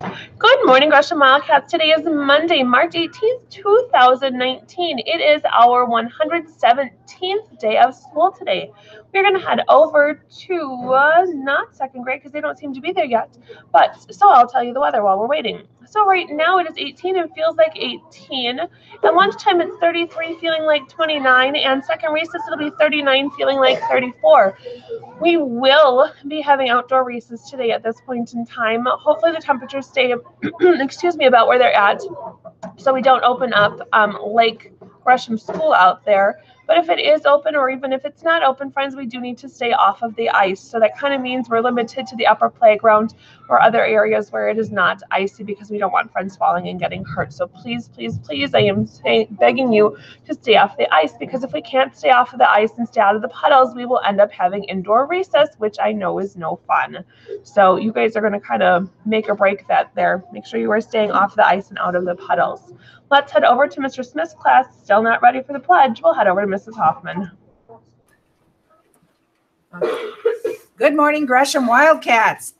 Good morning, Gresham Wildcats. Today is Monday, March 18th, 2019. It is our 117th day of school today. We're going to head over to not second grade because they don't seem to be there yet. So I'll tell you the weather while we're waiting. So right now it is 18 and feels like 18. At lunchtime it's 33, feeling like 29. And second recess it'll be 39, feeling like 34. We will be having outdoor races today at this point in time. Hopefully the temperatures stay, excuse me, about where they're at, so we don't open up Lake Gresham School out there. But if it is open, or even if it's not open, friends, we do need to stay off of the ice. So that kind of means we're limited to the upper playground or other areas where it is not icy, because we don't want friends falling and getting hurt. So please, please, please, I am begging you to stay off the ice, because if we can't stay off of the ice and stay out of the puddles, we will end up having indoor recess, which I know is no fun. So you guys are going to kind of make or break that there. Make sure you are staying off the ice and out of the puddles. Let's head over to Mr. Smith's class. Still not ready for the pledge. We'll head over to Mrs. Hoffman. Good morning, Gresham Wildcats.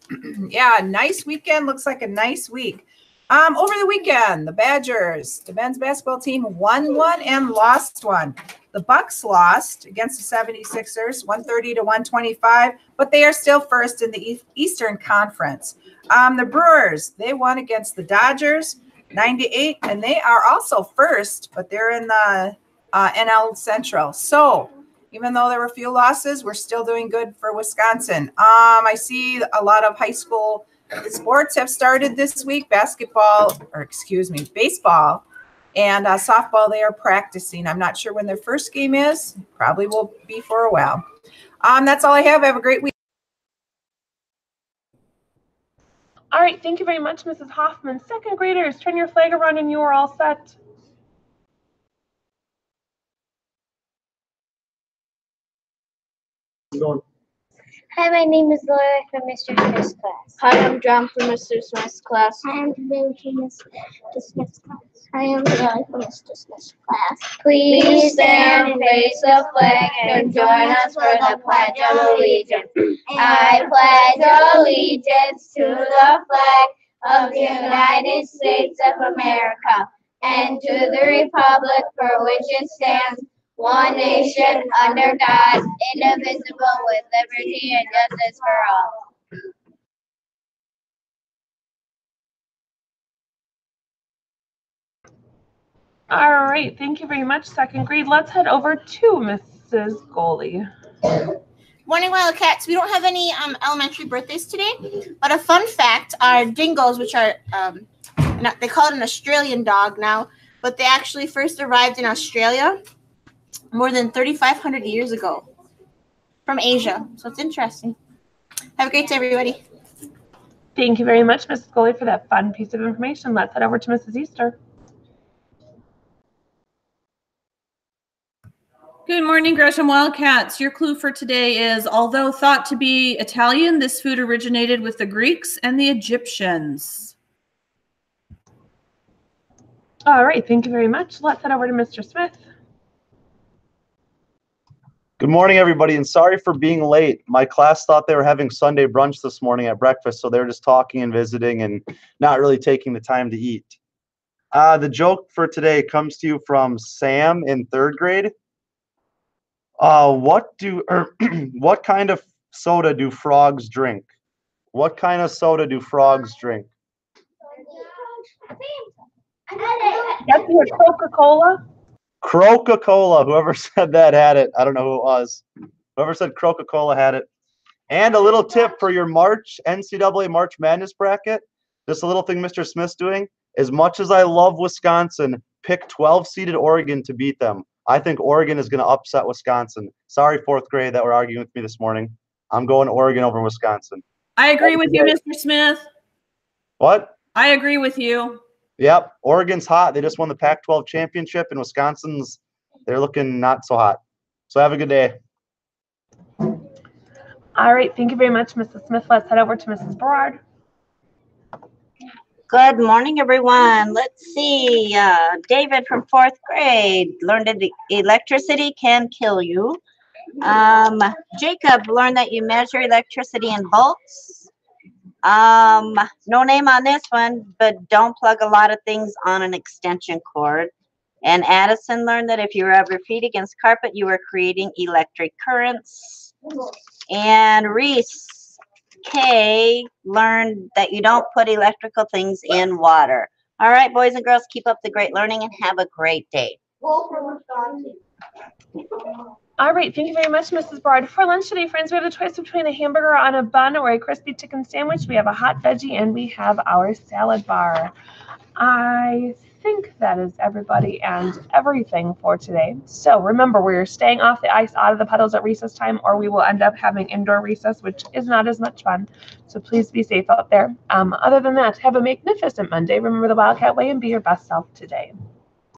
Yeah, nice weekend. Looks like a nice week. Over the weekend, the Badgers, the men's basketball team, won one and lost one. The Bucks lost against the 76ers, 130 to 125, but they are still first in the Eastern Conference. The Brewers, they won against the Dodgers, 9-8, and they are also first, but they're in the NL Central. So even though there were a few losses, we're still doing good for Wisconsin. I see a lot of high school sports have started this week. Baseball, and softball, they are practicing. I'm not sure when their first game is. Probably will be for a while. That's all I have. Have a great week. All right, thank you very much, Mrs. Hoffman. Second graders, turn your flag around and you are all set. Hi, my name is Laura from Mr. Smith's class. Hi, I'm John from Mr. Smith's class. I am Bailey from Mr. Smith's class. I am Bailey from Mr. Smith's class. Please stand and face the flag and join us for the Pledge of Allegiance. I pledge allegiance to the flag of the United States of America and to the republic for which it stands, one nation, under God, indivisible, with liberty and justice for all. All right, thank you very much, second grade. Let's head over to Mrs. Goley. Morning, Wildcats. We don't have any elementary birthdays today, but a fun fact are dingoes, which are, they call it an Australian dog now, but they actually first arrived in Australia more than 3,500 years ago from Asia. So it's interesting. Have a great day, everybody. Thank you very much, Mrs. Goley, for that fun piece of information. Let's head over to Mrs. Easter. Good morning, Gresham Wildcats. Your clue for today is, although thought to be Italian, this food originated with the Greeks and the Egyptians. All right, thank you very much. Let's head over to Mr. Smith. Good morning, everybody, and sorry for being late. My class thought they were having Sunday brunch this morning at breakfast, so they were just talking and visiting and not really taking the time to eat. The joke for today comes to you from Sam in third grade. What kind of soda do frogs drink? What kind of soda do frogs drink? That's your Coca-Cola? Coca-Cola. Whoever said that had it. I don't know who it was. Whoever said Coca-Cola had it. And a little tip for your NCAA March Madness bracket. Just a little thing Mr. Smith's doing. As much as I love Wisconsin, pick 12-seeded Oregon to beat them. I think Oregon is going to upset Wisconsin. Sorry, fourth grade, that were arguing with me this morning. I'm going Oregon over Wisconsin. I agree with you, Mr. Smith. What? I agree with you. Yep, Oregon's hot. They just won the Pac-12 championship, and they're looking not so hot. So have a good day. All right, thank you very much, Mrs. Smith. Let's head over to Mrs. Berard. Good morning, everyone. Let's see. David from fourth grade learned that electricity can kill you. Jacob learned that you measure electricity in volts. No name on this one, but don't plug a lot of things on an extension cord. And Addison learned that if you rub your feet against carpet, you are creating electric currents. And Reese K learned that you don't put electrical things in water. All right, boys and girls, keep up the great learning and have a great day. All right, thank you very much, Mrs. Bard. For lunch today, friends, we have the choice between a hamburger on a bun or a crispy chicken sandwich. We have a hot veggie, and we have our salad bar. I think that is everybody and everything for today. So remember, we're staying off the ice, out of the puddles at recess time, or we will end up having indoor recess, which is not as much fun. So please be safe out there. Other than that, have a magnificent Monday. Remember the Wildcat Way and be your best self today.